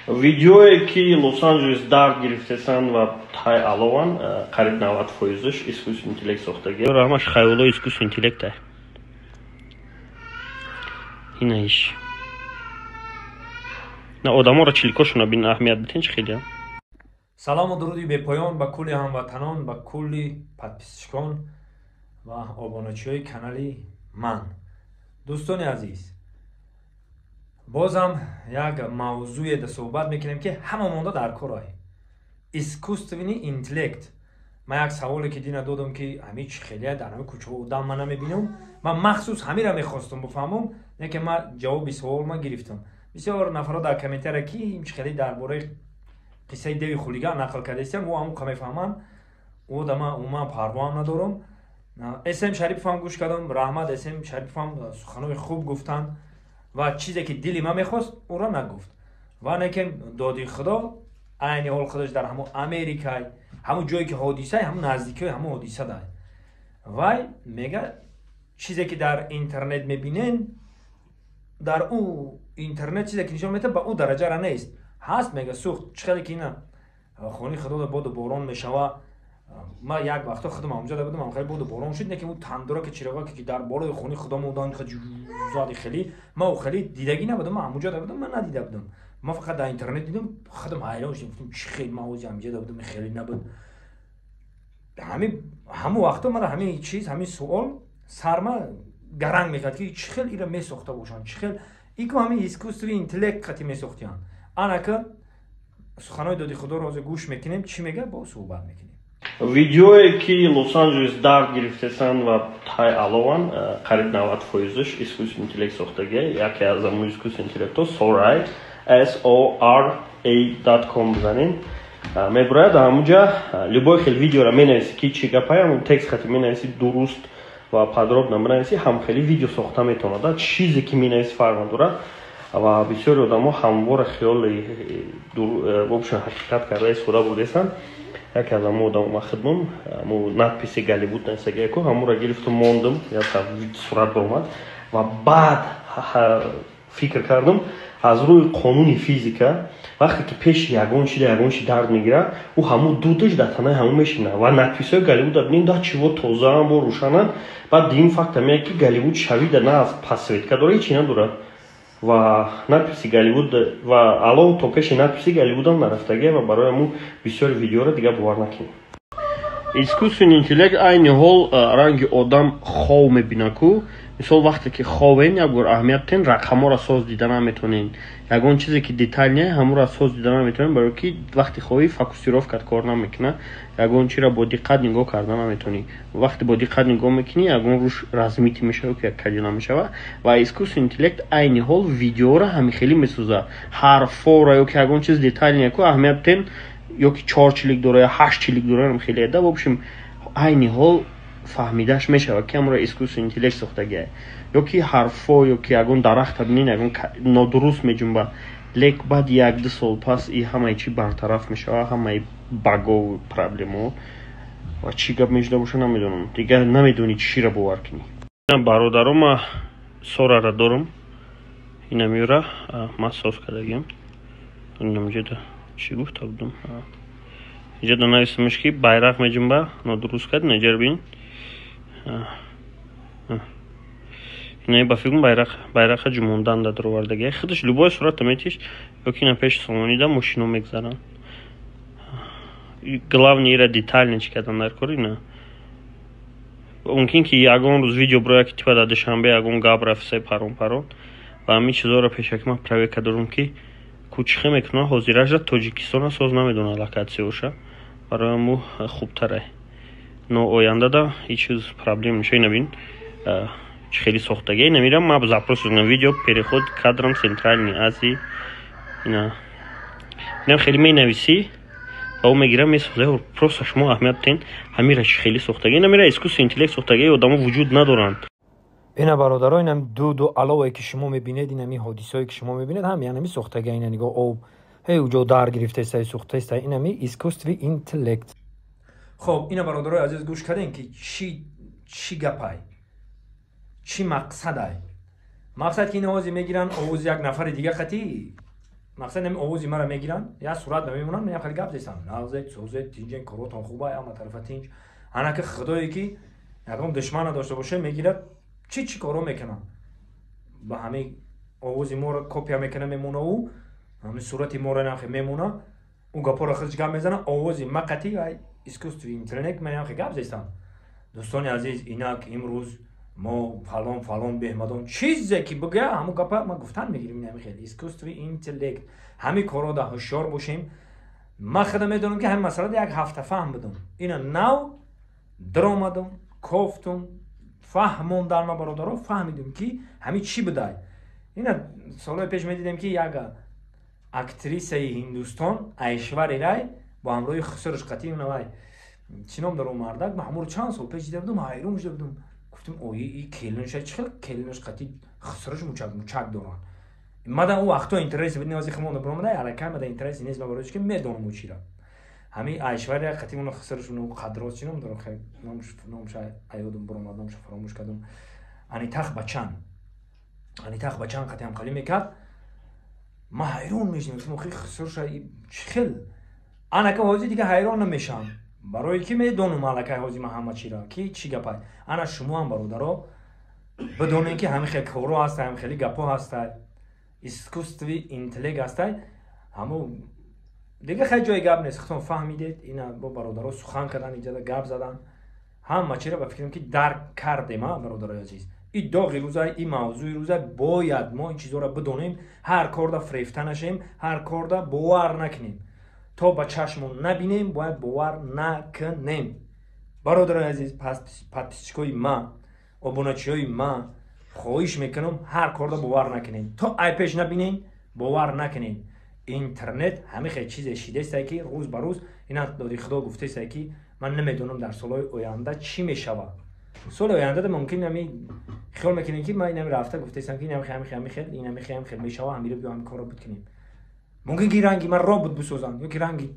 ویدیویی که لس آنجلس درد گرفته‌اند و تای الان قریب 90%ش اسکوس اینتелект ساختگی. همش خیالا اسکوس اینتелектه. اینایش. نه آدم‌ها را چیلکاشون ببین اهمیت بدین چه خیلی. سلام و درودی به پایان با کلی هموطنان با کلی подписчикон و آبوناچی‌های کانالی من. دوستان عزیز، بازم یک موضوع در صحبت میکنیم که همه مونده در کارای اسکوستوینی اینتелект. من یک سوالی که دینا دادم که همین خیلی در همین کوچه بودم من نمیبینم، من مخصوص همین را میخواستم بفهمم، نه که من جواب سوال ما گرفتم. بسیار نفرات در کامنتر کی این خیلی درباره قصه دیوی خولیگان نقل کرده استن و همون کمی فهمن و دما پروا هم ندارم. اسم شریف هم گوش کردم، رحمت اسم شریف هم سخنای خوب گفتن و چیزی که دلی من میخواست او را نگفت و نکن دادی خدا عین حال خودش در همون امریکا همون جایی که حادثه همون نزدیکی همون حادثه داره و میگه چیزی که در اینترنت میبینن در او اینترنت چیزی که نشون میده به او درجه را نیست هست. میگه سوخت چقدر که اینا خونی خدا بود باران میشوه. ما یک وقتا خودم اونجا بودم، من خیلی بود باران شد، نه که اون تندرا که چراغا که در بالای خونی خدا مودان زادی خیلی ما خیلی دیدگی نبودم، من اونجا بودم من ندیده بودم، ما فقط در اینترنت دیدم. خودم حیران شدم گفتم چه خیلی موضوع اونجا بودم خیلی نبود. همون وقتا من همین چیز همین سوال سرما گرنگ میکرد که چه خیلی اینا میسوخته باشن، چه خیلی ایکو همین اسکوستوی اینتелект خاطی میسوختیان. انا که سخنای دادی خدا رو گوش میکنیم چی میگه با صحبت میکنیم. ویدیویی که لس آنجلس درد گرفته‌اند و تای الان قریب 90%ش اسکوس اینتелект ساختگی. یکی از همون اسکوس اینتелект‌ها سورای sora.com بزنین میبره در همونجا любой خیلی ویدیو را مینویسی که چی گپای همون تکست خاطی مینویسی درست و подробно مینویسی هم خیلی ویدیو ساخته میتونه. چیزی که مینویسی فرق نداره و بسیاری آدم‌ها همواره خیال вообще حقیقت کرده سودا بودن. یکی از همون آدم خدمم مو надписи галибут نسگه کو همون را گرفتم موندم یا صورت برآمد و بعد فکر کردم از روی قانون فیزیکا وقتی که پیش یگان شی درد میگیره او همون دودش در تنه همون میشینه و надписи галибут ببینید دا چیو توزه هم و روشنن. بعد این فکت میگه که галибут شوید نه از پاسویتکا داره چی نداره و надписи галибут و الان تو پیش надписи галибут هم نرفتگی و برای مو بسیار ویدیو را دیگه باور نکنیم. اسکوسین اینتелект عین حال رنگ آدم خواب میبینه کو مثال وقتی که خوابین یک بار اهمیت تن رقم‌ها را ساز دیدن نمیتونین، یگان چیزی که دیتیل نه همون را ساز دیدن نمیتونین برای که وقتی خوابی فوکوسیروف کار نمیکنه، یگان چی را با دقت نگاه کردن نمیتونی. وقتی با دقت نگاه میکنی یگان روش رزمیتی میشه که کلی نمیشه و اسکوس اینتелект عین حال ویدیو را همین خیلی میسازه. حرفا را یا که یگان چیز دیتیل نه کو اهمیت تن یا که 4 چلیک داره یا 8 چلیک داره هم خیلی ده وبشم عین حال فهمیدهش میشه که امروز اسکوس اینتелект ساختگی یا که حرفا یا که یگان درخت ببینین یگان نادرست میجنبه لیک بعد یک دو سال پس این همه چی برطرف میشه، همه باگ و پرابلم‌ها و چی گپ میشده باشه نمیدونم دیگه، نمیدونی چی را باور کنی. من برادرم سورا را دارم، اینا میره ما صاف کردیم اینجا چی گفت بودم اینجا نویسمش که bayrak میجنبه نادرست کرد نجر بین اینه با فکرم bayrak جموندن در آوردگی خودش لباس صورت میتیش یا که اینا پیش سامانی دا ماشینو میگذارن. главное را детально чекатан در کاری نه ممکن که یگان روز ویدیو برای که تیپا داده شنبه یگان گاب رفته پرون و همین چیزا را پیش که من پروی کدارم که کوچخه میکنه حاضرش را تاجیکستان ساز نمیدونه لوکاسیوشه برای مو خوب تره نو آینده دا هیچ چیز پرابلم نشه. نبین خیلی ساختگی نمیرم ما запрос на видео переход к кадрам центральной Азии اینا خیلی می نویسی با اون میگیرم میسازه و پروسه شما اهمیت تین همیرش خیلی ساختگی نمیره. اسکوس اینتелект ساختگی آدم وجود ندارند. اینا برادرای اینم دو علاوه که شما میبینید این همین حادثه‌ای که شما میبینید هم یعنی می ساختگی اینا نگاه او هی اونجا در گرفته است ساخته است این همین اسکوستوی اینتелект. خب اینا برادرای عزیز گوش کردین که چی گپای چی مقصد ای مقصد که این آوازی میگیرن آواز یک نفر دیگه خطی мақсад нами овози мара мегиранд я сурат мемонам мен хали гап зестам навзет созет тинҷен коротон хуба ама тарафа тинҷ ана ки худое ки ягон душмана дошта боше мегирад чӣ коро мекунам ба ҳамин овози моро копия мекуна мемона ӯ ҳамин сурати моро нахе мемона ӯ гапоро худш гап мезана овози ма қатӣ ай искусстви интернет мен нахе гап зестам дӯстони азиз инак имрӯз мо фалон беҳмадон чизе ки бигӯя ҳамун гапа ма гуфтан мегирем ин ҳамин хеле искусстви интеллект ҳамин коррода ҳушёр бошем ма худам медонам ки ҳамин масъалада як ҳафта фаҳм будум ина нав даромадум кофтум фаҳмондан ма бародаро фаҳмидум ки ҳамин чӣ будай ина солҳои пеш медидем ки як актрисаи ҳиндустон айшвари рай бо ҳамроҳи хусрош қатӣ навай чӣ ном дорад мардак ма ҳаморо чанд сол пеш дида будум ҳайрон шуда будум гуфтум ои и келинша чӣ хел келинаш қатӣ хусрош мучак доранд мада ӯ вақто интереси буд невази химона бромада алакай мада интереси нест ма барои ки медонам ӯ чира ҳамин айшвария қатӣ мона хусрош ӯ қадрос чӣ ном дорад номша аёдум бромад номша фаромӯш кардам анитах бачан қатӣ ҳамкалӣ мекард ма ҳайрон мешидам охи хусроша чӣ хел анака ҳозир дига ҳайрон намешам барое ки медонам алакай ҳозир ма ҳама чира ки чӣ гапай ана шумоам бародаро бидонем ки ҳамин хел коро ҳастай ҳамин хели гапо ҳастай искусстви интеллект ҳастай ҳамун дига хеле ҷои гап нест худтон фаҳмидед ина бо бародаро сухан кардан иҷода гап задан ҳама чира ба фикрам ки дарк кардем бародарои азиз и доғи рӯза и мавзӯи рӯза бояд мо ин чизоро бидонем ҳар корда фрефта нашем ҳар корда бовар накунем то ба чашмон набинем бояд бовар накунем бародарои азиз подписчикои ма обуначиҳои ма хоҳиш мекунам ҳар корда бовар накунем то ай пеш набинем бовар накунем интернет ҳамин хел чизе шидестае ки рӯз ба рӯз ина доди худо гуфтестае ки ман намедонам дар солҳои оянда чӣ мешавад соли оянда мумкин ами хиёл мекунем ки ман инами рафта гуфтестам ки ҳамин хел мешавад ҳамиро биё ҳамин корро бикунем мумкин ки ранги ман робот бисозанд ё ки ранги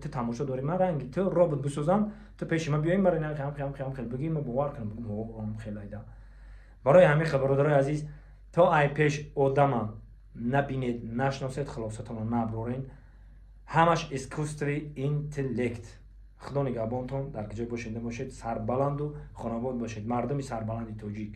ту тамошо дорем ман ранги ту робот бисозанд ту пеши ман биёем мара ҳамин хел бигӣ ман бовар кунам хел айда барои ҳамин хел бародарои азиз то ай пеш одама набинед нашносед хулосатонро наброрен ҳамаш искусстви интеллект худо нигаҳбонтон дар куҷо бошенда бошед сарбаланду хонобод бошед мардуми сарбаланди тоҷик